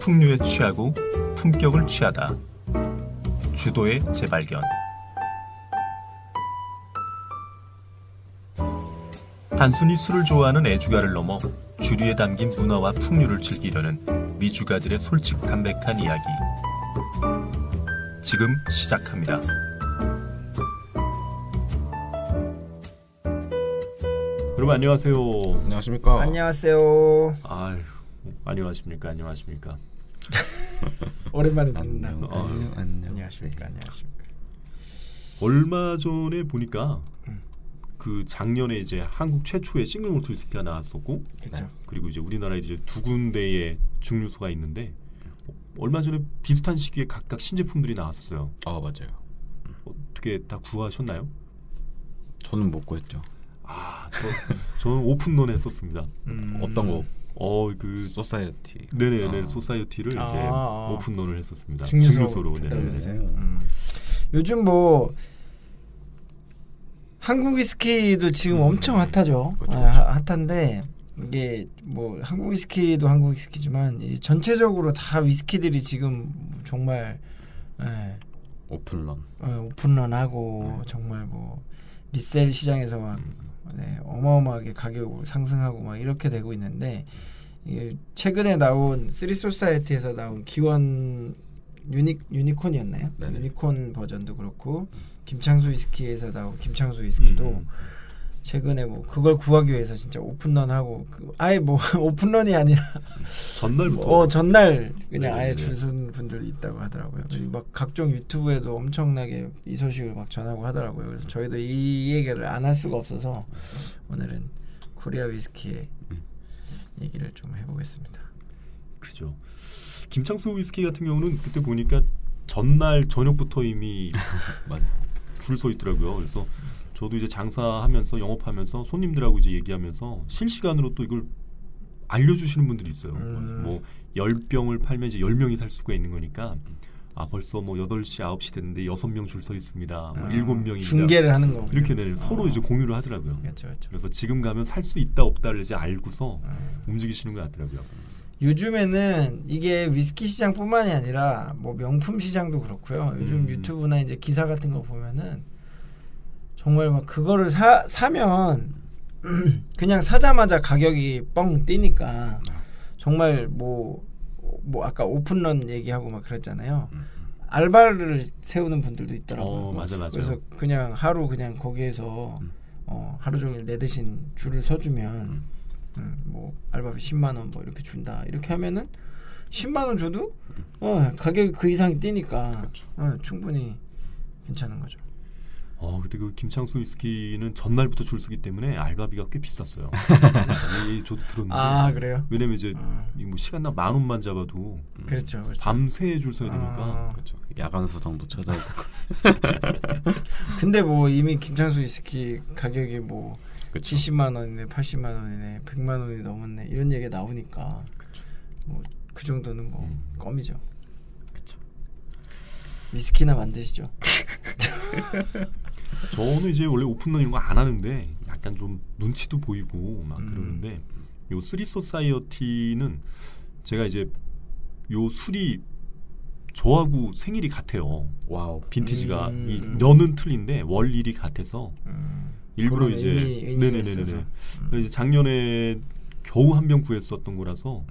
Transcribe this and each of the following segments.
풍류에 취하고 품격을 취하다. 주도의 재발견. 단순히 술을 좋아하는 애주가를 넘어 주류에 담긴 문화와 풍류를 즐기려는 미주가들의 솔직 담백한 이야기. 지금 시작합니다. 여러분 안녕하세요. 안녕하십니까. 안녕하세요. 아유, 안녕하십니까. 안녕하십니까. 오랜만에 듣는다. 안녕하십니까. 안녕하십니까. 얼마 전에 보니까 그 작년에 이제 한국 최초의 싱글몰트 위스키가 나왔었고, 그렇죠. 그리고 이제 우리나라에 이제 두 군데의 증류소가 있는데 얼마 전에 비슷한 시기에 각각 신제품들이 나왔었어요. 맞아요. 어떻게 다 구하셨나요? 저는 못 구했죠. 저는 오픈런 했었습니다. 어떤 거? 그 소사이어티. 네네네, 소사이어티를 이제 오픈런을 했었습니다. 증류소로. 요즘 뭐 한국 위스키도 지금 엄청 핫하죠. 그렇죠. 핫한데 이게 뭐 한국 위스키도 한국 위스키지만 이 전체적으로 다 위스키들이 지금 정말 오픈런하고 정말 뭐 리셀 시장에서 막 어마어마하게 가격 상승하고 막 이렇게 되고 있는데, 최근에 나온 쓰리 소사이어티에서 나온 기원 유니콘이었나요? 네네. 유니콘 버전도 그렇고 김창수 위스키에서 나온 김창수 위스키도 최근에 뭐 그걸 구하기 위해서 진짜 오픈런하고 아예 뭐 오픈런이 아니라 전날부터 전날 그냥 아예 네네. 줄 서는 분들이 있다고 하더라고요. 막 각종 유튜브에도 엄청나게 이 소식을 막 전하고 하더라고요. 그래서 저희도 이 얘기를 안 할 수가 없어서 오늘은 코리아 위스키의 얘기를 좀 해보겠습니다. 그죠. 김창수 위스키 같은 경우는 그때 보니까 전날 저녁부터 이미 줄 서 있더라고요. 그래서 저도 이제 장사하면서 영업하면서 손님들하고 이제 얘기하면서 실시간으로 또 이걸 알려주시는 분들이 있어요. 뭐 10병을 팔면 이제 10명이 살 수가 있는 거니까 벌써 뭐 8시, 9시 됐는데 6명 줄 서 있습니다. 뭐 7명입니다. 중계를 하는 거. 이렇게 서로 이제 공유를 하더라고요. 그렇죠. 그래서 지금 가면 살 수 있다 없다를 이제 알고서 움직이시는 것 같더라고요. 요즘에는 이게 위스키 시장뿐만이 아니라 뭐 명품 시장도 그렇고요. 요즘 유튜브나 이제 기사 같은 거 보면은 정말 막 그거를 사면 그냥 사자마자 가격이 뻥 뛰니까 정말 뭐 아까 오픈런 얘기하고 막 그랬잖아요. 알바를 세우는 분들도 있더라고요. 맞아. 그래서 그냥 하루 그냥 거기에서 하루 종일 내 대신 줄을 서주면 뭐 알바비 10만 원 뭐 이렇게 준다. 이렇게 하면은 10만 원 줘도 가격이 그 이상이 뛰니까 충분히 괜찮은 거죠. 그때 그 김창수 위스키는 전날부터 줄 서기 때문에 알바비가 꽤 비쌌어요. 저도 들었는데. 그래요? 왜냐면 이제 뭐 시간당 10,000원만 잡아도 그렇죠. 밤새 줄 서야 되니까. 그렇죠. 야간 수당도 찾아야 되고. 근데 뭐 이미 김창수 위스키 가격이 뭐 그쵸. 70만 원이네, 80만 원이네, 100만 원이 넘었네 이런 얘기가 나오니까 뭐 그 정도는 뭐 껌이죠. 그렇죠. 위스키나 만드시죠. 저는 이제 원래 오픈런 이런 거 안 하는데 약간 좀 눈치도 보이고 막 그러는데 요 쓰리 소사이어티는 제가 이제 요 술이 저하고 생일이 같아요. 와우. 빈티지가 이 년은 틀린데 월일이 같아서 일부러 이제 네네네네. 이제 작년에 겨우 한 병 구했었던 거라서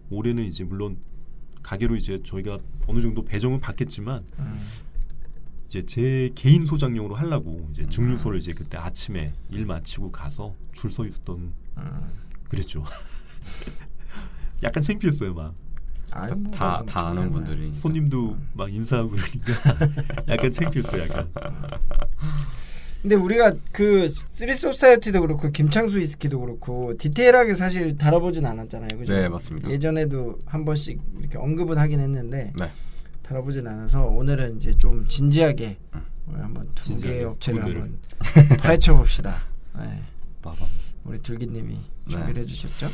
올해는 이제 물론 가게로 이제 저희가 어느 정도 배정은 받겠지만 이제 제 개인 소장용으로 하려고 이제 증류소를 이제 그때 아침에 일 마치고 가서 줄 서 있었던 그랬죠. 약간 창피했어요, 막. 다 아는 분들이 손님도 막 인사하고 그러니까 약간 창피했어요, 약간. 근데 우리가 그 쓰리 소사이어티도 그렇고 김창수 위스키도 그렇고 디테일하게 사실 다뤄보진 않았잖아요, 그죠? 네, 맞습니다. 예전에도 한 번씩 이렇게 언급은 하긴 했는데 다뤄보진 않아서 오늘은 이제 좀 진지하게 한번 두 개의 업체를 한번 파헤쳐 봅시다. 우리 둘기님이 준비를 해주셨죠?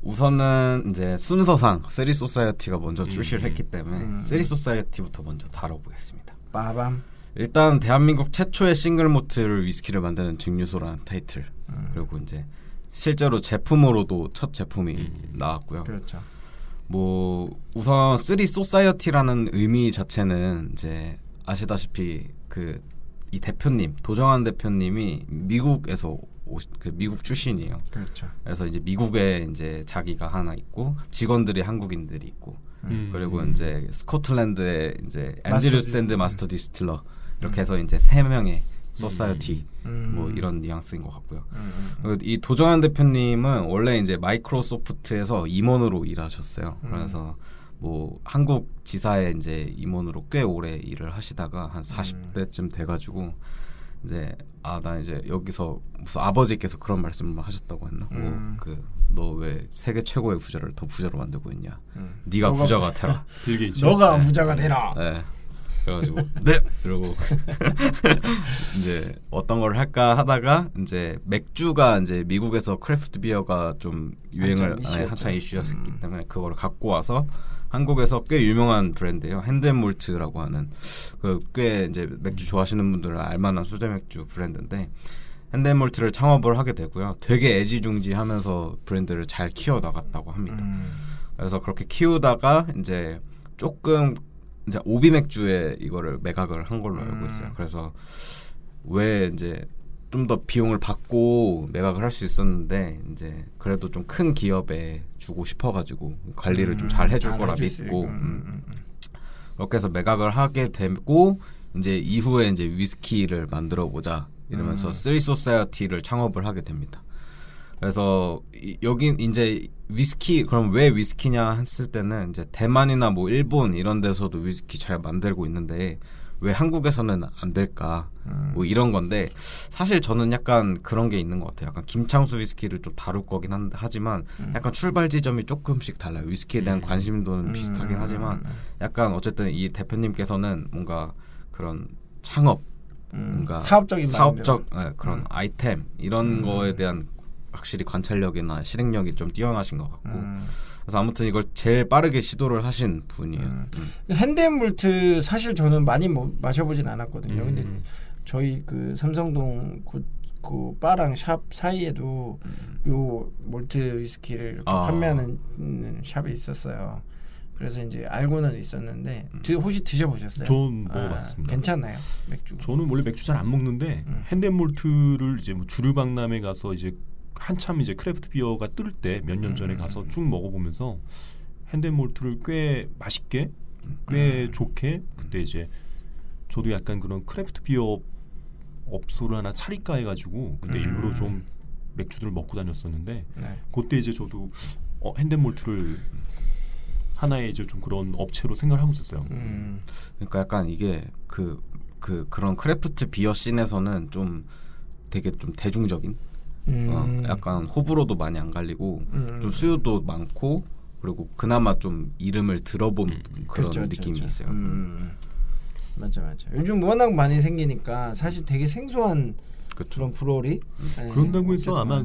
우선은 이제 순서상 쓰리 소사이어티가 먼저 출시를 했기 때문에 쓰리 소사이어티부터 먼저 다뤄보겠습니다. 빠밤. 일단 대한민국 최초의 싱글몰트 위스키를 만드는 증류소라는 타이틀, 그리고 이제 실제로 제품으로도 첫 제품이 나왔고요. 그렇죠. 뭐 우선 쓰리 소사이어티라는 의미 자체는 이제 아시다시피 그 이 대표님 도정환 대표님이 미국에서 그 미국 출신이에요. 그렇죠. 그래서 이제 미국에 이제 자기가 하나 있고 직원들이 한국인들이 있고 그리고 이제 스코틀랜드에 이제 앤드류 샌드 마스터 디스틸러 이렇게 해서 이제 3명의 소사이어티 뭐 이런 뉘앙스인 것 같고요. 이 도정환 대표님은 원래 이제 마이크로소프트에서 임원으로 일하셨어요. 그래서 뭐 한국 지사에 이제 임원으로 꽤 오래 일을 하시다가 한 40대쯤 돼가지고 이제 나 이제 여기서 무슨 아버지께서 그런 말씀을 하셨다고 했나? 그 너 왜 세계 최고의 부자를 더 부자로 만들고 있냐? 네가 부자가 되라. 빌 게이츠. 너가 부자가 되라. 네. 그래가지고 네 이러고 이제 어떤 걸 할까 하다가 이제 맥주가 이제 미국에서 크래프트 비어가 좀 유행을 한창 이슈였기 때문에 그걸 갖고 와서 한국에서 꽤 유명한 브랜드예요. 핸드앤몰트라고 하는 그 꽤 이제 맥주 좋아하시는 분들은 알만한 수제 맥주 브랜드인데 핸드앤몰트를 창업을 하게 되고요. 되게 애지중지하면서 브랜드를 잘 키워 나갔다고 합니다. 그래서 그렇게 키우다가 이제 조금 이제 오비 맥주에 이거를 매각을 한 걸로 알고 있어요. 그래서 왜 이제 좀 더 비용을 받고 매각을 할 수 있었는데 이제 그래도 좀 큰 기업에 주고 싶어가지고 관리를 좀 잘 해줄 거라 믿고 그렇게 해서 매각을 하게 되고 이제 이후에 이제 위스키를 만들어 보자 이러면서 쓰리 소사이어티를 창업을 하게 됩니다. 그래서 여긴 이제 위스키 그럼 왜 위스키냐 했을 때는 이제 대만이나 뭐 일본 이런 데서도 위스키 잘 만들고 있는데 왜 한국에서는 안 될까 뭐 이런 건데 사실 저는 약간 그런 게 있는 것 같아요. 약간 김창수 위스키를 좀 다룰 거긴 하지만 약간 출발 지점이 조금씩 달라요. 위스키에 대한 관심도는 비슷하긴 하지만 약간 어쨌든 이 대표님께서는 뭔가 그런 창업 뭔가 사업적 그런 아이템 이런 거에 대한 확실히 관찰력이나 실행력이 좀 뛰어나신 것 같고 그래서 아무튼 이걸 제일 빠르게 시도를 하신 분이에요. 핸드앤몰트 사실 저는 많이 마셔보진 않았거든요. 근데 저희 그 삼성동 그 바랑 샵 사이에도 요 몰트 위스키를 이렇게 판매하는 샵이 있었어요. 그래서 이제 알고는 있었는데 혹시 드셔보셨어요? 전 먹어봤습니다. 괜찮나요? 맥주? 저는 원래 맥주 잘 안 먹는데 핸드앤몰트를 이제 뭐 주류박람회 가서 이제 한참 이제 크래프트 비어가 뜰 때 몇 년 전에 가서 쭉 먹어보면서 핸드앤몰트를 꽤 맛있게 꽤 좋게 그때 이제 저도 약간 그런 크래프트 비어 업소를 하나 차릴까 해가지고 그때 일부러 좀 맥주들을 먹고 다녔었는데 그때 이제 저도 핸드앤몰트를 하나의 이제 좀 그런 업체로 생각을 하고 있었어요. 그러니까 약간 이게 그런 크래프트 비어 씬에서는 좀 되게 좀 대중적인 약간 호불호도 많이 안 갈리고 좀 수요도 많고 그리고 그나마 좀 이름을 들어본 그런 그렇죠, 느낌이 그렇죠. 있어요. 맞아. 요즘 워낙 많이 생기니까 사실 되게 생소한 그런 브로리 그런다고 해서 아마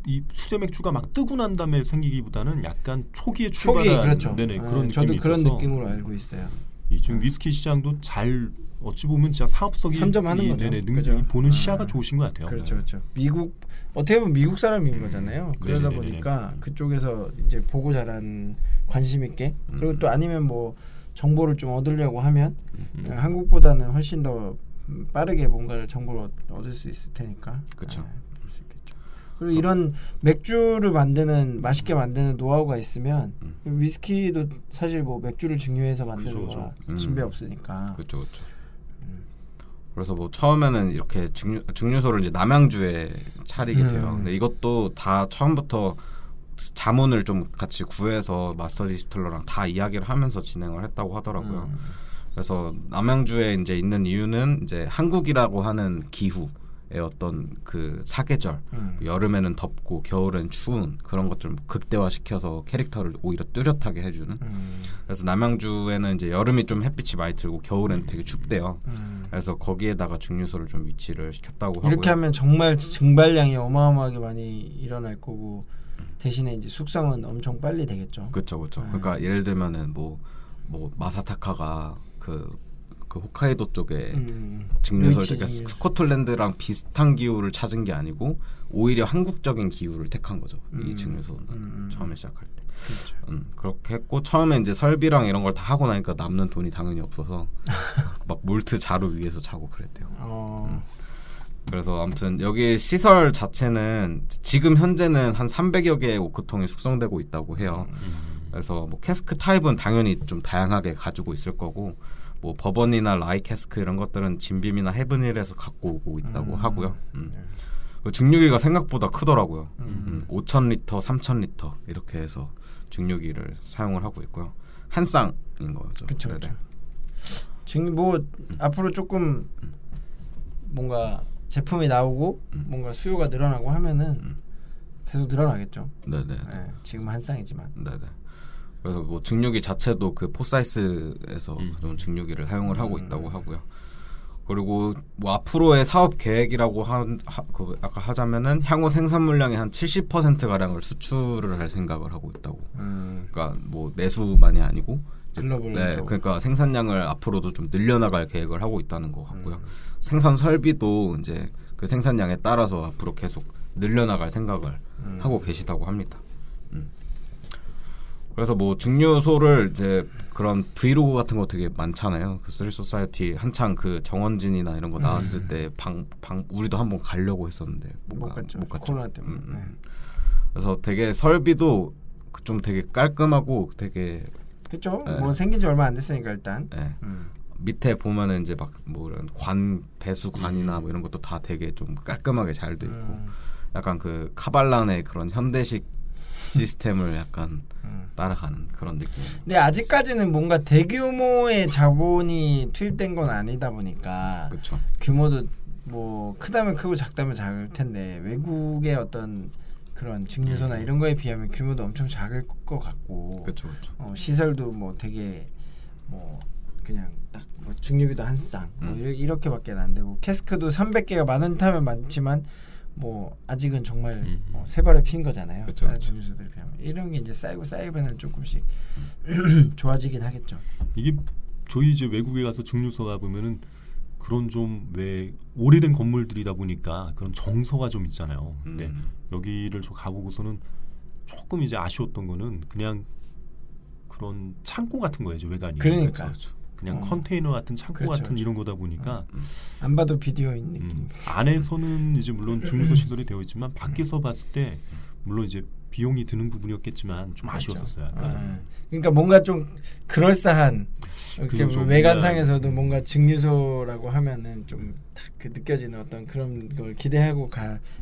이 수제 맥주가 막 뜨고 난 다음에 생기기보다는 약간 초기에 출발한 그렇죠. 네네, 그런 저도 느낌이 그런 있어서 느낌으로 알고 있어요. 이 지금 위스키 시장도 잘 어찌 보면 진짜 사업성이 선점하는 거죠. 그죠? 보는 시야가 좋으신 것 같아요. 그렇죠. 미국 어떻게 보면 미국 사람인 거잖아요. 그러다 보니까 그쪽에서 이제 보고 자란 관심 있게 그리고 또 아니면 뭐 정보를 좀 얻으려고 하면 한국보다는 훨씬 더 빠르게 뭔가를 정보를 얻을 수 있을 테니까. 그렇죠. 볼 수 있겠죠. 그리고 이런 맥주를 맛있게 만드는 노하우가 있으면 위스키도 사실 뭐 맥주를 증류해서 만드는 거라 진배 없으니까. 그렇죠. 그래서 뭐 처음에는 이렇게 증류소를 이제 남양주에 차리게 돼요. 근데 이것도 다 처음부터 자문을 좀 같이 구해서 마스터 디스틸러랑 다 이야기를 하면서 진행을 했다고 하더라고요. 그래서 남양주에 이제 있는 이유는 이제 한국이라고 하는 기후의 어떤 그 사계절, 여름에는 덥고 겨울엔 추운 그런 것 좀 극대화시켜서 캐릭터를 오히려 뚜렷하게 해주는. 그래서 남양주에는 이제 여름이 좀 햇빛이 많이 들고 겨울엔 되게 춥대요. 그래서 거기에다가 증류소를 좀 위치를 시켰다고 하고요. 이렇게 하면 정말 증발량이 어마어마하게 많이 일어날 거고 대신에 이제 숙성은 엄청 빨리 되겠죠. 그렇죠. 그러니까 예를 들면은 뭐 마사타카가 그 그 홋카이도 쪽에 증류소를 스코틀랜드랑 비슷한 기후를 찾은 게 아니고 오히려 한국적인 기후를 택한 거죠. 이 증류소는 처음에 시작할 때. 그렇죠. 그렇게 했고 처음에 이제 설비랑 이런 걸 다 하고 나니까 남는 돈이 당연히 없어서 막 몰트 자루 위에서 자고 그랬대요. 그래서 아무튼 여기 시설 자체는 지금 현재는 한 300여 개의 오크통이 숙성되고 있다고 해요. 그래서 뭐 캐스크 타입은 당연히 좀 다양하게 가지고 있을 거고 뭐 버번이나 라이 캐스크 이런 것들은 진빔이나 헤븐힐에서 갖고 오고 있다고 하고요. 증류기가 생각보다 크더라고요. 5,000리터, 3,000리터 이렇게 해서 증류기를 사용을 하고 있고요. 한 쌍인 거죠. 그렇죠. 뭐 앞으로 조금 뭔가 제품이 나오고 뭔가 수요가 늘어나고 하면은 계속 늘어나겠죠. 네네. 네, 지금 한 쌍이지만. 네네. 그래서 뭐 증류기 자체도 그 포사이스에서 좀 증류기를 사용을 하고 있다고 하고요. 그리고 뭐 앞으로의 사업 계획이라고 아까 하자면은 향후 생산 물량의 한 70% 가량을 수출을 할 생각을 하고 있다고. 그러니까 뭐 내수만이 아니고 글로벌. 네, 그러니까 생산량을 앞으로도 좀 늘려나갈 계획을 하고 있다는 것 같고요. 생산 설비도 이제 그 생산량에 따라서 앞으로 계속 늘려나갈 생각을 하고 계시다고 합니다. 그래서 뭐 증류소를 이제 그런 브이로그 같은 거 되게 많잖아요. 그 쓰리 소사이어티 한창 그 정원진이나 이런 거 나왔을 때 우리도 한번 가려고 했었는데 못 갔죠. 코로나 때문에. 그래서 되게 설비도 좀 되게 깔끔하고 되게 그렇죠. 뭐 생긴 지 얼마 안 됐으니까 일단. 밑에 보면은 이제 막 뭐 이런 배수관이나 뭐 이런 것도 다 되게 좀 깔끔하게 잘 돼 있고 약간 그 카발란의 그런 현대식 시스템을 약간 따라가는 그런 느낌. 근데 아직까지는 뭔가 대규모의 자본이 투입된 건 아니다 보니까 그쵸. 규모도 뭐 크다면 크고 작다면 작을 텐데 외국의 어떤 그런 증류소나 이런 거에 비하면 규모도 엄청 작을 것 같고. 그렇죠. 시설도 뭐 되게 뭐 그냥 딱 뭐 증류기도 한 쌍 뭐 이렇게밖에 안 되고 캐스크도 300개가 많은 타면 많지만 뭐 아직은 정말 세 발에 핀 거잖아요. 다른 증류소들 비하면 이런 게 이제 쌓이면 조금씩 좋아지긴 하겠죠. 이게 저희 이제 외국에 가서 증류소 가 보면은 그런 좀 왜 오래된 건물들이다 보니까 그런 정서가 좀 있잖아요. 근데 여기를 좀 가보고서는 조금 이제 아쉬웠던 거는 그냥 그런 창고 같은 거예요, 외관이. 그러니까. 그냥 컨테이너 같은 창고 같은 이런 거다 보니까 안 봐도 비디오인 느낌. 안에서는 이제 물론 증류소 시설이 되어 있지만 밖에서 봤을 때 물론 이제 비용이 드는 부분이었겠지만 좀 아쉬웠었어요. 약간. 그러니까 뭔가 좀 그럴싸한 이렇게 외관상에서도 뭔가 증류소라고 하면은 좀 그 느껴지는 어떤 그런 걸 기대하고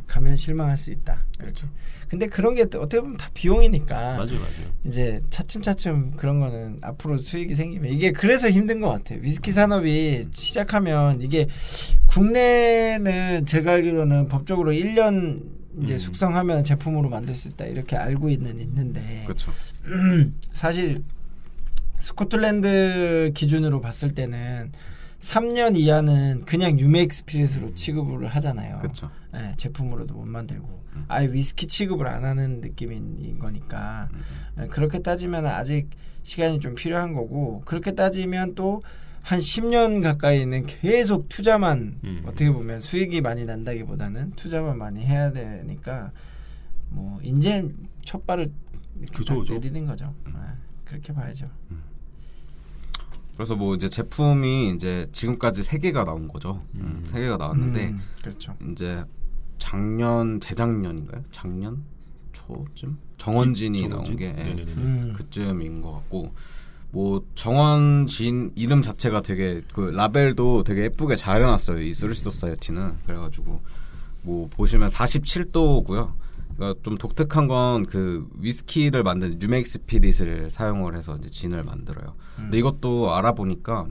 가면 실망할 수 있다. 그렇죠. 근데 그런 게 어떻게 보면 다 비용이니까. 맞아요. 이제 차츰차츰 그런 거는 앞으로 수익이 생기면 이게 그래서 힘든 것 같아요. 위스키 산업이 시작하면 이게 국내는 제가 알기로는 법적으로 1년 이제 숙성하면 제품으로 만들 수 있다 이렇게 알고 있는데. 그렇죠. 사실 스코틀랜드 기준으로 봤을 때는 3년 이하는 그냥 유메이크 스피릿으로 취급을 하잖아요. 그렇죠. 네, 제품으로도 못 만들고 아예 위스키 취급을 안 하는 느낌인 거니까 그렇게 따지면 아직 시간이 좀 필요한 거고 그렇게 따지면 또 한 10년 가까이는 계속 투자만 어떻게 보면 수익이 많이 난다기보다는 투자만 많이 해야 되니까 뭐 이제 첫 발을 내디딘 거죠. 그렇게 봐야죠. 그래서 뭐 이제 제품이 이제 지금까지 3개가 나온 거죠. 3개가 나왔는데 그렇죠. 이제 재작년인가요? 작년 초쯤 정원진이 나온 게 그쯤인 것 같고 뭐 정원진 이름 자체가 되게 그 라벨도 되게 예쁘게 잘 해놨어요. 이 쓰리 소사이어티는 그래가지고 뭐 보시면 47도고요. 그러니까 좀 독특한 건 그 위스키를 만든 뉴메이크 스피릿을 사용을 해서 이제 진을 만들어요. 근데 이것도 알아보니까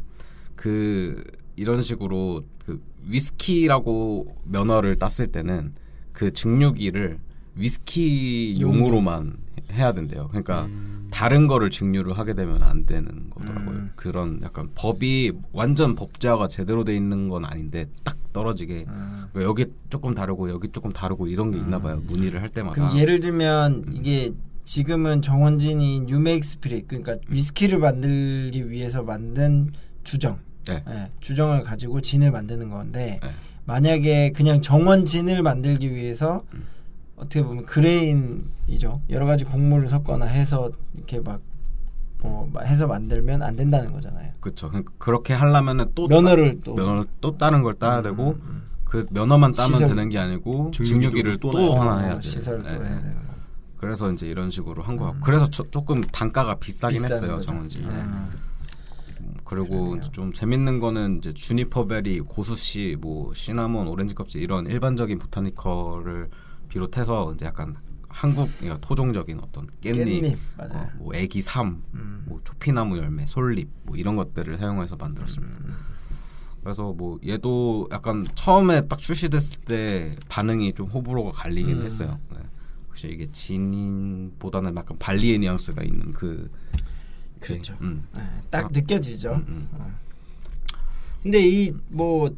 그 이런 식으로 그 위스키라고 면허를 땄을 때는 그 증류기를 위스키용으로만 해야 된대요. 그러니까 다른 거를 증류를 하게 되면 안 되는 거더라고요. 그런 약간 법이 완전 법제화가 제대로 돼 있는 건 아닌데 딱 떨어지게 여기 조금 다르고 여기 조금 다르고 이런 게 있나 봐요. 문의를 할 때마다. 그럼 예를 들면 이게 지금은 정원진이 뉴메이크 스피릿 그러니까 위스키를 만들기 위해서 만든 주정 네. 네, 주정을 가지고 진을 만드는 건데 네. 만약에 그냥 정원 진을 만들기 위해서 어떻게 보면 그레인이죠. 여러 가지 곡물을 섞거나 해서 이렇게 막 뭐 해서 만들면 안 된다는 거잖아요. 그렇죠. 그렇게 하려면은 또 면허를 또 다른 걸 따야 되고 그 면허만 따면 되는 게 아니고 증류기를 또 하나 해야 돼. 시설을 또 해야 되는 거. 그래서 이제 이런 식으로 한 거 같고 그래서 조금 단가가 비싸긴 했어요. 정원지. 그리고 좀 재밌는 거는 이제 주니퍼베리, 고수씨, 뭐 시나몬, 오렌지 껍질 이런 일반적인 보타니컬을 비롯해서 이제 약간 한국 토종적인 어떤 깻잎 뭐 애기 삶, 뭐 초피나무 열매, 솔잎 뭐 이런 것들을 사용해서 만들었습니다. 그래서 뭐 얘도 약간 처음에 딱 출시됐을 때 반응이 좀 호불호가 갈리긴 했어요. 네. 혹시 이게 진인보다는 약간 발리의 뉘앙스가 있는 그렇죠. 딱 느껴지죠. 근데 이 뭐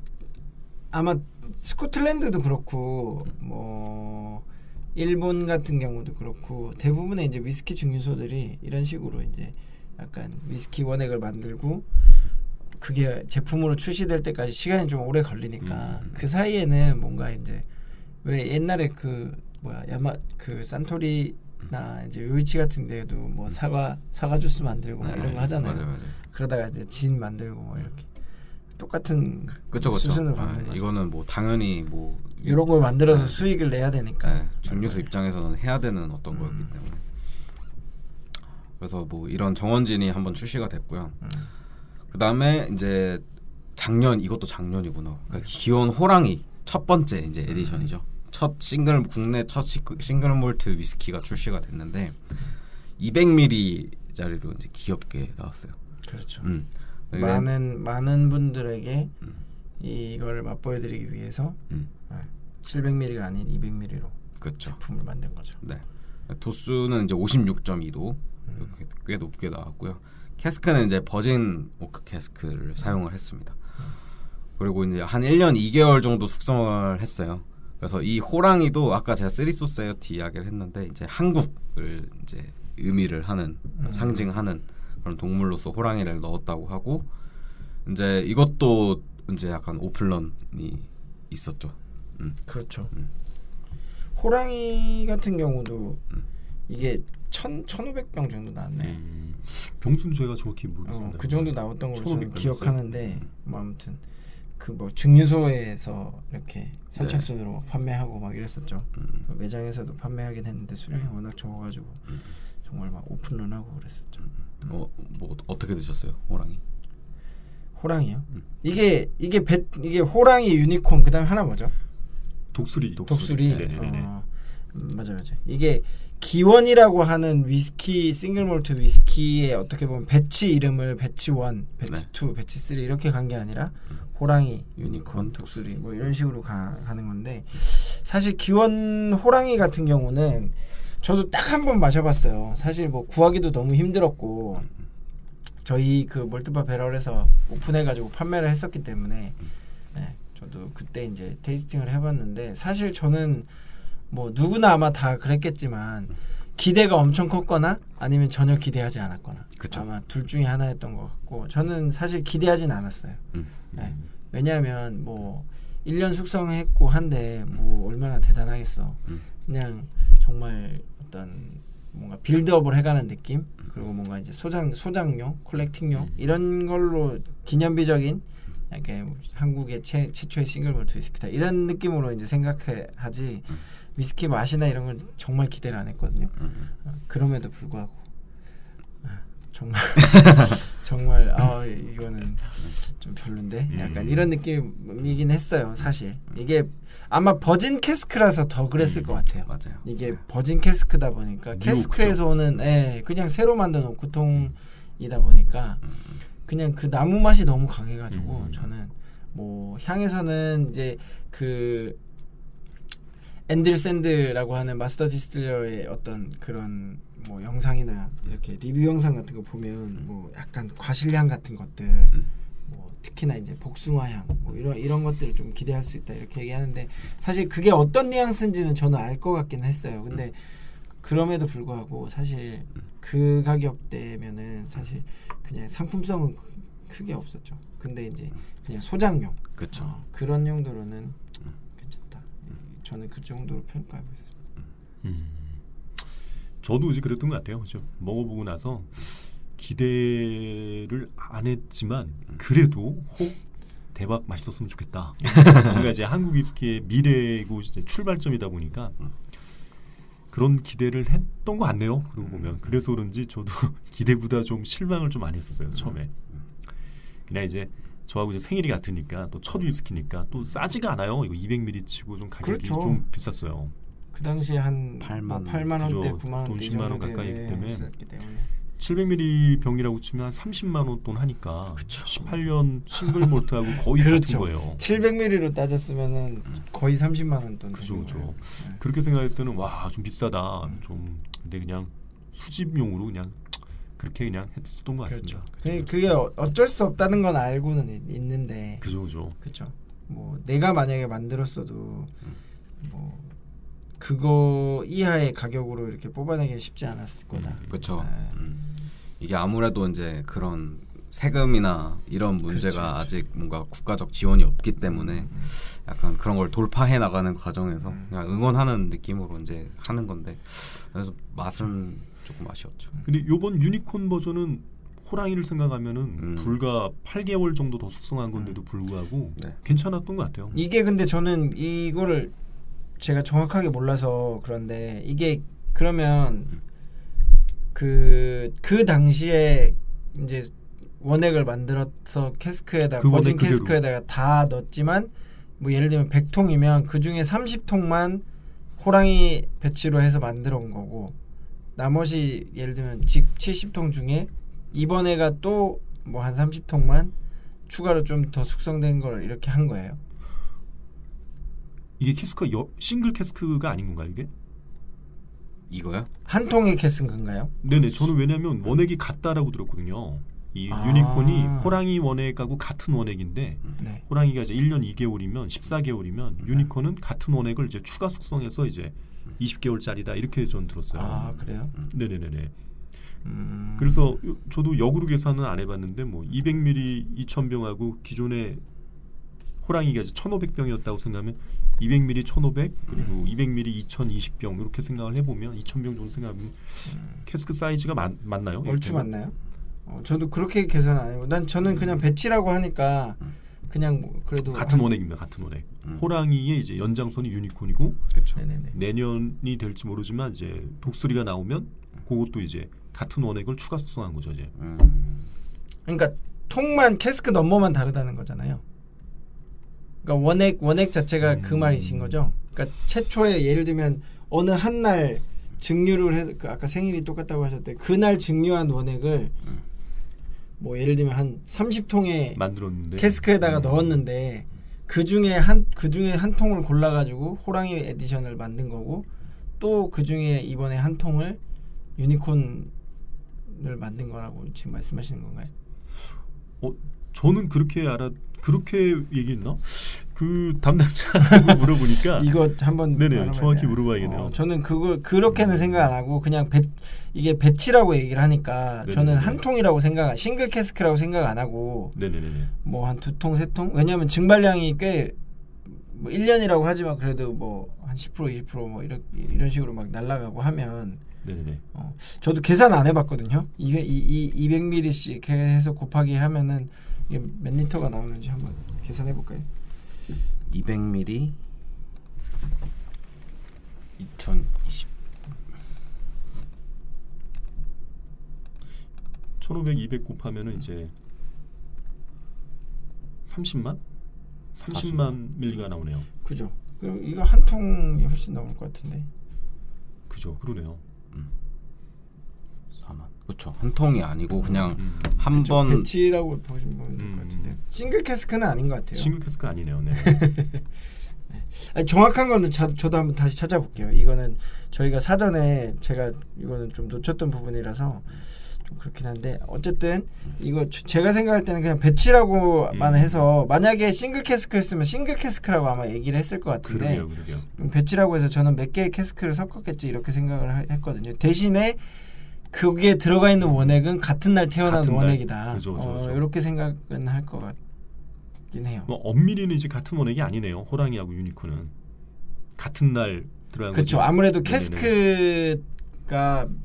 아마 스코틀랜드도 그렇고 뭐 일본 같은 경우도 그렇고 대부분의 이제 위스키 증류소들이 이런 식으로 이제 약간 위스키 원액을 만들고 그게 제품으로 출시될 때까지 시간이 좀 오래 걸리니까 그 사이에는 뭔가 이제 왜 옛날에 그 산토리나 이제 요이치 같은 데도 뭐 사과 주스 만들고 뭐 이런 거 하잖아요. 맞아요. 그러다가 이제 진 만들고 뭐 이렇게 똑같은 그쵸. 수순을 밟는 거죠. 이거는 뭐 당연히 뭐 이런 걸 만들어서 수익을 내야 되니까 증류소 입장에서는 해야 되는 어떤 거였기 때문에 그래서 뭐 이런 정원진이 한번 출시가 됐고요. 그 다음에 이제 이것도 작년이구나. 그러니까 기원 호랑이 첫 번째 이제 에디션이죠. 국내 첫 싱글 몰트 위스키가 출시가 됐는데 200ml짜리로 이제 귀엽게 나왔어요. 그렇죠. 많은 분들에게 이걸 맛보여드리기 위해서 700ml가 아닌 200ml로 그렇죠. 제품을 만든 거죠. 네. 도수는 이제 56.2도 꽤 높게 나왔고요. 캐스크는 이제 버진 오크 캐스크를 사용을 했습니다. 그리고 이제 한 1년 2개월 정도 숙성을 했어요. 그래서 이 호랑이도 아까 제가 쓰리 소사이어티 이야기를 했는데 이제 한국을 이제 의미를 하는 상징하는 그런 동물로서 호랑이를 넣었다고 하고 이제 이것도 이제 약간 오픈런이 있었죠. 그렇죠. 호랑이 같은 경우도 이게 1,500병 정도 나왔네. 병수는 제가 정확히 모르겠습니다. 그 정도 나왔던 걸로 저는 기억하는데 뭐 아무튼 그 뭐 증류소에서 이렇게 선착순으로 판매하고 막 이랬었죠. 매장에서도 판매하긴 했는데 수량이 워낙 적어가지고 정말 막 오픈런하고 그랬었죠. 뭐 어떻게 드셨어요, 호랑이요? 이게 호랑이, 유니콘, 그다음에 하나 뭐죠? 독수리. 맞아. 이게 기원이라고 하는 위스키 싱글 몰트 위스키의 어떻게 보면 배치 이름을 배치 1, 배치 2, 배치 3 이렇게 간 게 아니라 호랑이, 유니콘, 독수리 뭐 이런 식으로 가는 건데 사실 기원 호랑이 같은 경우는 저도 딱 한 번 마셔봤어요. 사실 뭐 구하기도 너무 힘들었고 저희 그 몰트바 배럴에서 오픈해가지고 판매를 했었기 때문에 저도 그때 이제 테이스팅을 해봤는데 사실 저는 뭐 누구나 아마 다 그랬겠지만 기대가 엄청 컸거나 아니면 전혀 기대하지 않았거나 그쵸. 아마 둘 중에 하나였던 것 같고 저는 사실 기대하진 않았어요. 왜냐하면 뭐 1년 숙성했고 한데 뭐 얼마나 대단하겠어. 그냥 정말 어떤 뭔가 빌드업을 해가는 느낌 그리고 뭔가 이제 소장용, 콜렉팅용 이런 걸로 기념비적인 약간 한국의 최초의 싱글 몰트 위스키다 이런 느낌으로 이제 생각하지 위스키 맛이나 이런 건 정말 기대를 안 했거든요. 그럼에도 불구하고 정말 이거는 좀 별론데 약간 이런 느낌이긴 했어요. 사실 이게 아마 버진 캐스크라서 더 그랬을 것 같아요. 맞아요. 이게 버진 캐스크다 보니까 캐스크에서 오는 그냥 새로 만든 오크통이다 보니까 그냥 그 나무 맛이 너무 강해가지고 저는 뭐 향에서는 이제 그 앤드류 샌드라고 하는 마스터 디스틸러의 어떤 그런 뭐 영상이나 이렇게 리뷰 영상 같은 거 보면 뭐 약간 과실향 같은 것들 뭐 특히나 이제 복숭아향 뭐 이런 것들을 좀 기대할 수 있다 이렇게 얘기하는데 사실 그게 어떤 뉘앙스인지는 저는 알 것 같긴 했어요. 근데 그럼에도 불구하고 사실 그 가격대면은 사실 그냥 상품성은 크게 없었죠. 근데 이제 그냥 소장용 그렇죠. 그런 용도로는 괜찮다. 저는 그 정도로 평가하고 있습니다. 저도 이제 그랬던 것 같아요. 그죠? 먹어보고 나서 기대를 안 했지만 그래도 혹 대박 맛있었으면 좋겠다. 뭔가 이제 한국 위스키의 미래고 이제 출발점이다 보니까 그런 기대를 했던 것 같네요. 그러고 보면 그래서 그런지 저도 기대보다 좀 실망을 좀 많이 했었어요. 처음에. 그냥 이제 저하고 이제 생일이 같으니까 또 첫 위스키니까 또 싸지가 않아요. 이거 200ml 치고 좀 가격이 그렇죠. 좀 비쌌어요. 그 당시에 한 8만 8만 원대, 그죠. 9만 원대 돈 10만 원 가까이기 때문에 700ml 병이라고 치면 한 30만 원 돈 하니까 그쵸. 18년 싱글 몰트하고 거의 그렇죠. 같은 거예요. 700ml로 따졌으면은 거의 30만 원 돈. 그죠. 그렇게 생각했을 때는 와, 좀 비싸다. 좀 근데 그냥 수집용으로 그냥 그렇게 그냥 했었던 것 같습니다. 그렇죠. 그게 어쩔 수 없다는 건 알고는 있는데. 그죠. 그렇죠. 뭐 내가 만약에 만들었어도 뭐 그거 이하의 가격으로 이렇게 뽑아내기 쉽지 않았을 거다. 그렇죠. 이게 아무래도 이제 그런 세금이나 이런 문제가 그렇죠. 아직 뭔가 국가적 지원이 없기 때문에 약간 그런 걸 돌파해 나가는 과정에서 그냥 응원하는 느낌으로 이제 하는 건데 그래서 맛은 조금 아쉬웠죠. 근데 이번 유니콘 버전은 호랑이를 생각하면은 불과 8개월 정도 더 숙성한 건데도 불구하고 네. 괜찮았던 것 같아요. 이게 근데 저는 이거를 제가 정확하게 몰라서 그런데 이게 그러면 그 당시에 이제 원액을 만들어서 캐스크에다가 그 버진 원액 그대로. 캐스크에다가 다 넣었지만 뭐 예를 들면 100통이면 그 중에 30통만 호랑이 배치로 해서 만들어 온 거고 나머지 예를 들면 집 70통 중에 이번 해가 또 뭐 한 30통만 추가로 좀 더 숙성된 걸 이렇게 한 거예요. 이게 캐스크가 싱글 캐스크가 아닌 건가요, 이게? 이거요? 한 통의 캐스크인가요? 네네. 저는 왜냐하면 원액이 같다라고 들었거든요. 이 유니콘이 호랑이 원액하고 같은 원액인데 네. 호랑이가 이제 1년 2개월이면 14개월이면 유니콘은 같은 원액을 이제 추가 숙성해서 이제 20개월짜리다 이렇게 전 들었어요. 아 그래요? 네네네네. 그래서 저도 역으로 계산은 안 해봤는데 뭐 200ml 2,000병하고 기존의 호랑이가 이제 1,500병이었다고 생각하면 200ml 1,500 그리고 200ml 2,020병 이렇게 생각을 해보면 2,000병 정도 생각하면 캐스크 사이즈가 맞나요? 얼추 맞나요? 저도 그렇게 계산 안 해요. 저는 그냥 배치라고 하니까 그냥 뭐 그래도 같은 원액입니다. 같은 원액. 호랑이의 이제 연장선이 유니콘이고 그렇죠. 내년이 될지 모르지만 이제 독수리가 나오면 그것도 이제 같은 원액을 추가 숙성한 거죠 이제. 그러니까 통만 캐스크 넘버만 다르다는 거잖아요. 그러니까 원액 자체가 그 말이신 거죠. 그러니까 최초에 예를 들면 어느 한 날 증류를 해서 아까 생일이 똑같다고 하셨대. 그날 증류한 원액을 뭐 예를 들면 한 30통의 만들었는데 캐스크에다가 넣었는데 그 중에 한 통을 골라 가지고 호랑이 에디션을 만든 거고 또 그 중에 이번에 한 통을 유니콘을 만든 거라고 지금 말씀하시는 건가요? 저는 그렇게 얘기했나? 그 담당자한테 물어보니까 이거 한번 네네 정확히 물어봐야겠네요. 저는 그걸 그렇게는 생각 안 하고 그냥 이게 배치라고 얘기를 하니까 네네네. 저는 한 통이라고 싱글 캐스크라고 생각 안 하고 네네네. 뭐 한 2통, 3통 왜냐하면 증발량이 꽤 뭐 1년이라고 하지만 그래도 뭐 한 10% 20% 뭐 이런 식으로 막 날아가고 하면 네네네. 저도 계산 안 해봤거든요. 200ml씩 해서 곱하기 하면은 이게 몇 리터가 나오는지 한번 계산해 볼까요? 200ml 2020 1500, 200 곱하면은 이제 30만 밀리가 나오네요. 그죠. 그럼 이거 한 통이 훨씬 나올 것 같은데. 그죠. 그러네요. 4만. 그렇죠. 한 통이 아니고 그냥 한 번 배치라고 보시면 될 것 같은데. 싱글 캐스크는 아닌 것 같아요. 싱글 캐스크 아니네요. 네. 아니, 정확한 거는 저도 한번 다시 찾아볼게요. 이거는 저희가 사전에 제가 이거는 좀 놓쳤던 부분이라서 좀 그렇긴 한데 어쨌든 이거 제가 생각할 때는 그냥 배치라고만 해서 만약에 싱글 캐스크였으면 싱글 캐스크라고 아마 얘기를 했을 것 같은데 그러게요. 배치라고 해서 저는 몇 개의 캐스크를 섞었겠지 이렇게 생각을 했거든요. 대신에 그게 들어가 있는 원액은 같은 날 태어난 같은 원액이다. 그죠. 이렇게 생각은 할 것 같긴 해요. 엄밀히는 이제 같은 원액이 아니네요. 호랑이하고 유니콘은 같은 날 들어간 거죠. 그렇죠. 아무래도 캐스크가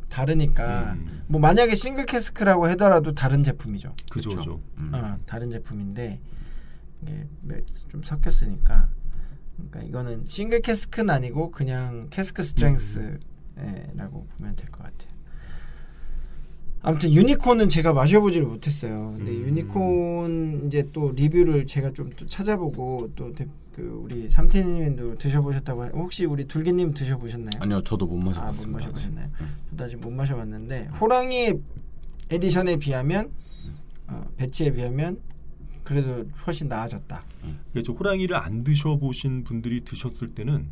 다르니까 뭐 만약에 싱글 캐스크라고 하더라도 다른 제품이죠. 그죠. 다른 제품인데 이게 좀 섞였으니까. 그러니까 이거는 싱글 캐스크는 아니고 그냥 캐스크 스트렝스라고 보면 될 것 같아요. 아무튼 유니콘은 제가 마셔보지를 못했어요. 근데 유니콘 이제 또 리뷰를 제가 좀 또 찾아보고 또 그 우리 삼태님도 드셔보셨다고 혹시 우리 둘기님 드셔보셨나요? 아니요, 저도 못 마셔봤습니다. 못 마셔보셨나요? 저도 아직 못 마셔봤는데 호랑이 에디션에 비하면 배치에 비하면 그래도 훨씬 나아졌다. 그렇죠. 호랑이를 안 드셔보신 분들이 드셨을 때는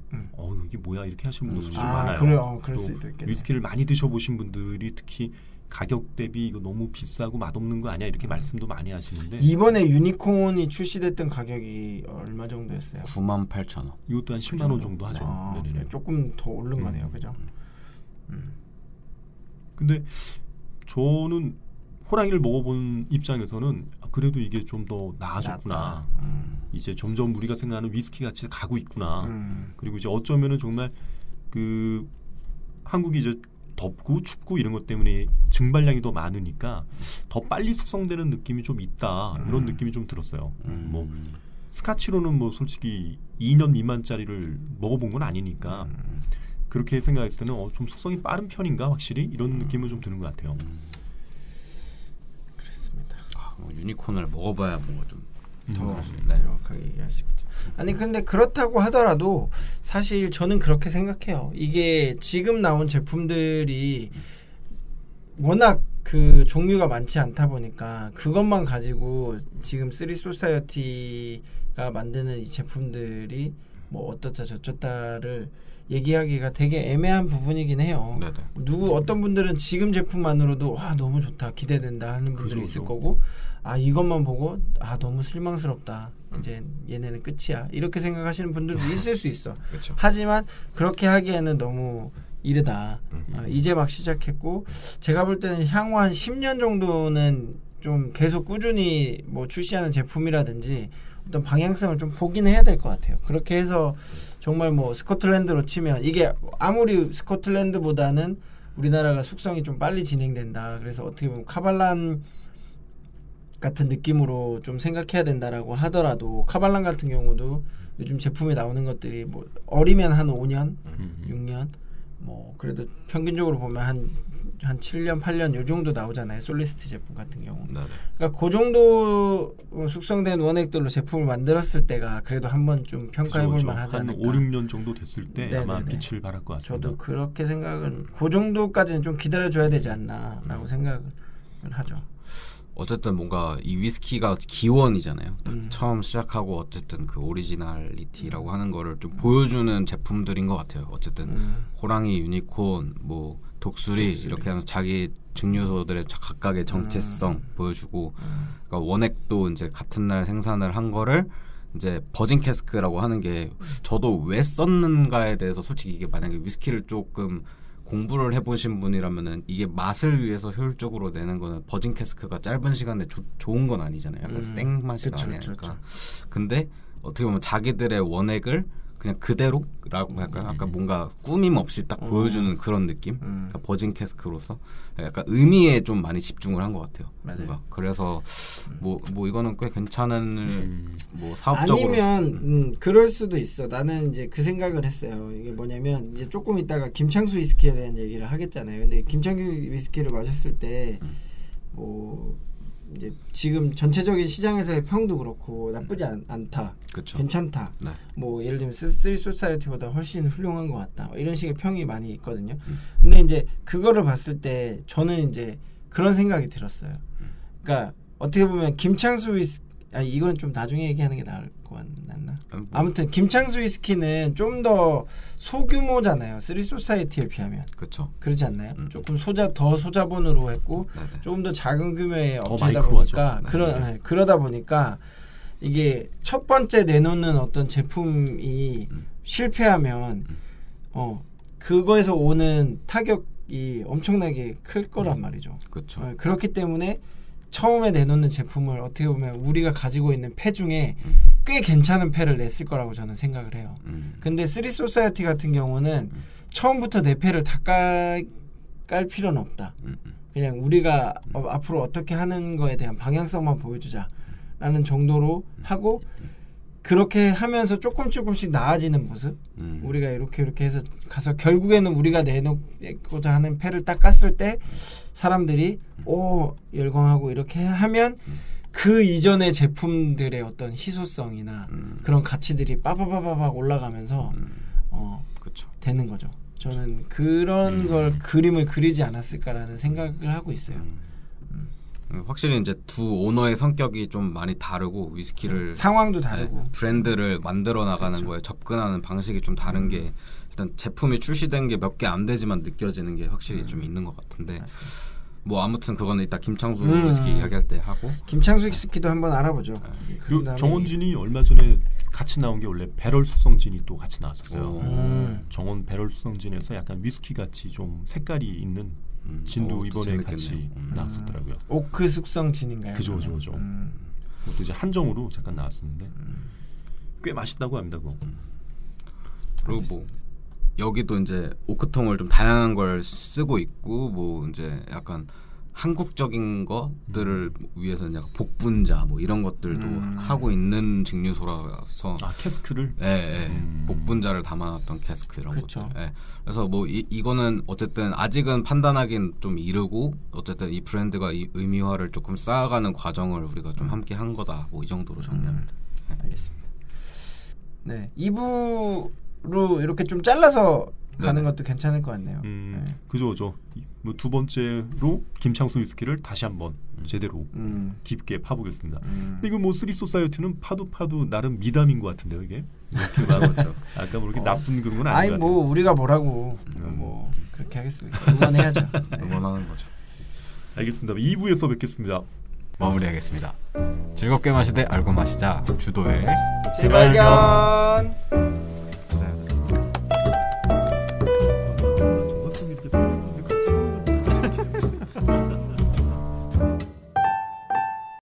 이게 뭐야 이렇게 하시는 분들도 좀 많아요. 그래요. 그럴 수도 있겠네. 위스키를 많이 드셔보신 분들이 특히 가격 대비 이거 너무 비싸고 맛없는 거 아니야 이렇게 말씀도 많이 하시는데 이번에 유니콘이 출시됐던 가격이 얼마 정도였어요? 98,000원. 이것도 한 10만 원 정도 하죠. 조금 더 오른 거네요, 그죠? 근데 저는 호랑이를 먹어본 입장에서는 그래도 이게 좀 더 나아졌구나. 이제 점점 우리가 생각하는 위스키 같이 가고 있구나. 그리고 이제 어쩌면은 정말 그 한국이 이제 덥고 춥고 이런 것 때문에 증발량이 더 많으니까 더 빨리 숙성되는 느낌이 좀 있다. 이런 느낌이 좀 들었어요. 뭐 스카치로는 뭐 솔직히 2년 미만짜리를 먹어본 건 아니니까 그렇게 생각했을 때는 좀 숙성이 빠른 편인가 확실히 이런 느낌은 좀 드는 것 같아요. 그렇습니다. 유니콘을 먹어봐야 뭔가 좀 더 명확하게 이해할 수 있겠죠. 아니 근데 그렇다고 하더라도 사실 저는 그렇게 생각해요. 이게 지금 나온 제품들이 워낙 그 종류가 많지 않다 보니까 그것만 가지고 지금 쓰리 소사이어티가 만드는 이 제품들이 뭐 어떻다 저쩌다를 얘기하기가 되게 애매한 부분이긴 해요. 네네. 어떤 분들은 지금 제품만으로도 와 너무 좋다 기대된다 하는 분들이 있을 거고 이것만 보고 너무 실망스럽다 이제 얘네는 끝이야 이렇게 생각하시는 분들도 있을 수 있어. 그렇죠. 하지만 그렇게 하기에는 너무 이르다. 이제 막 시작했고 제가 볼 때는 향후 한 10년 정도는 좀 계속 꾸준히 뭐 출시하는 제품이라든지 어떤 방향성을 좀 보긴 해야 될 것 같아요. 그렇게 해서 정말 뭐 스코틀랜드로 치면 이게 아무리 스코틀랜드보다는 우리나라가 숙성이 좀 빨리 진행된다. 그래서 어떻게 보면 카발란 같은 느낌으로 좀 생각해야 된다라고 하더라도 카발란 같은 경우도 요즘 제품에 나오는 것들이 뭐 어리면 한 5년, 6년 뭐 그래도 평균적으로 보면 한 7년, 8년 요 정도 나오잖아요. 솔리스트 제품 같은 경우. 그러니까 그 정도 숙성된 원액들로 제품을 만들었을 때가 그래도 한번 좀5, 만하지 않을까. 한 5, 6년 정도 됐을 때 아마 빛을 발할 것 같습니다. 저도 그렇게 생각은 그 정도까지는 좀 기다려줘야 되지 않나라고 생각을 하죠. 어쨌든 뭔가 이 위스키가 기원이잖아요. 처음 시작하고 어쨌든 그 오리지널리티라고 하는 거를 좀 보여주는 제품들인 것 같아요. 어쨌든 호랑이, 유니콘, 뭐 독수리 이렇게 하면서 자기 증류소들의 각각의 정체성 보여주고 그러니까 원액도 이제 같은 날 생산을 한 거를 이제 버진 캐스크라고 하는 게 저도 왜 썼는가에 대해서 솔직히 이게 만약에 위스키를 조금 공부를 해보신 분이라면은 이게 맛을 위해서 효율적으로 내는 거는 버진 캐스크가 짧은 시간에 좋은 건 아니잖아요. 약간 생맛이 나니까. 근데 어떻게 보면 자기들의 원액을 그냥 그대로라고 할까요? 아까 뭔가 꾸밈 없이 딱 보여주는 그런 느낌. 그러니까 버진 캐스크로서 약간 의미에 좀 많이 집중을 한 것 같아요. 뭔가. 그래서 뭐 이거는 꽤 괜찮은 뭐 사업적으로 아니면 그럴 수도 있어. 나는 이제 그 생각을 했어요. 이게 뭐냐면 이제 조금 있다가 김창수 위스키에 대한 얘기를 하겠잖아요. 근데 김창수 위스키를 마셨을 때 뭐 이제 지금 전체적인 시장에서의 평도 그렇고 나쁘지 않다. 그쵸. 괜찮다. 네. 뭐 예를 들면 쓰리 소사이어티보다 훨씬 훌륭한 것 같다. 이런 식의 평이 많이 있거든요. 근데 이제 그거를 봤을 때 저는 이제 그런 생각이 들었어요. 그러니까 어떻게 보면 김창수 이건 좀 나중에 얘기하는 게 나을 것 같나? 아무튼 김창수 위스키는 좀 더 소규모잖아요. 쓰리 소사이어티에 비하면. 그렇죠. 그렇지 않나요? 조금 더 소자본으로 했고 조금 더 작은 규모의 업체다 보니까 그러다 보니까 이게 첫 번째 내놓는 어떤 제품이 실패하면 그거에서 오는 타격 가격이 엄청나게 클 거란 말이죠. 그렇죠. 그렇기 때문에 처음에 내놓는 제품을 어떻게 보면 우리가 가지고 있는 패 중에 꽤 괜찮은 패를 냈을 거라고 저는 생각을 해요. 근데 3소사이어티 같은 경우는 처음부터 내 패를 다 깔 필요는 없다. 그냥 우리가 앞으로 어떻게 하는 거에 대한 방향성만 보여주자라는 정도로 하고 그렇게 하면서 조금씩 나아지는 모습 우리가 이렇게 해서 가서 결국에는 우리가 내놓고자 하는 패를 딱 깠을 때 사람들이 오 열광하고 이렇게 하면 그 이전의 제품들의 어떤 희소성이나 그런 가치들이 빠바바바박 올라가면서 그쵸. 되는 거죠. 저는 그런 걸 그림을 그리지 않았을까라는 생각을 하고 있어요. 확실히 이제 두 오너의 성격이 좀 많이 다르고 위스키를 상황도 다르고 브랜드를 만들어 나가는 그렇죠. 거에 접근하는 방식이 좀 다른 게 일단 제품이 출시된 게 몇 개 안 되지만 느껴지는 게 확실히 좀 있는 것 같은데 뭐 아무튼 그거는 이따 김창수 위스키 이야기할 때 하고 김창수 위스키도 한번 알아보죠. 그리고 정원진이 얼마 전에 같이 나온 게 원래 배럴 수성진이 또 같이 나왔었어요. 정원 배럴 수성진에서 약간 위스키 같이 좀 색깔이 있는 진도 이번에 같이 나왔었더라고요. 오크 숙성 진인가요? 그죠. 그것도 이제 한정으로 잠깐 나왔었는데 꽤 맛있다고 합니다. 그리고 뭐 여기도 이제 오크통을 좀 다양한 걸 쓰고 있고 뭐 이제 약간 한국적인 것들을 위해서는 약간 복분자 뭐 이런 것들도 하고 있는 증류소라서 캐스크를 복분자를 담아놨던 캐스크 이런 그쵸. 것들. 그래서 뭐 이거는 어쨌든 아직은 판단하기는 좀 이르고 어쨌든 이 브랜드가 이 의미화를 조금 쌓아가는 과정을 우리가 좀 함께 한 거다. 뭐 이 정도로 정리합니다. 알겠습니다. 네, 2부로 이렇게 좀 잘라서 가는 것도 괜찮을 것 같네요. 그죠. 뭐 두 번째로 김창수 위스키를 다시 한번 제대로 깊게 파보겠습니다. 근데 이거 뭐 3소사이어티는 파도 나름 미담인 것 같은데요, 이게. 그렇죠. 아까 뭐 이렇게 나쁜 그런 건 아닌 것 같아요. 뭐 우리가 뭐라고 뭐 그렇게 하겠습니까? 응원해야죠. 응원하는 거죠. 알겠습니다. 2부에서 뵙겠습니다. 마무리하겠습니다. 즐겁게 마시되 알고 마시자 주도회 재발견.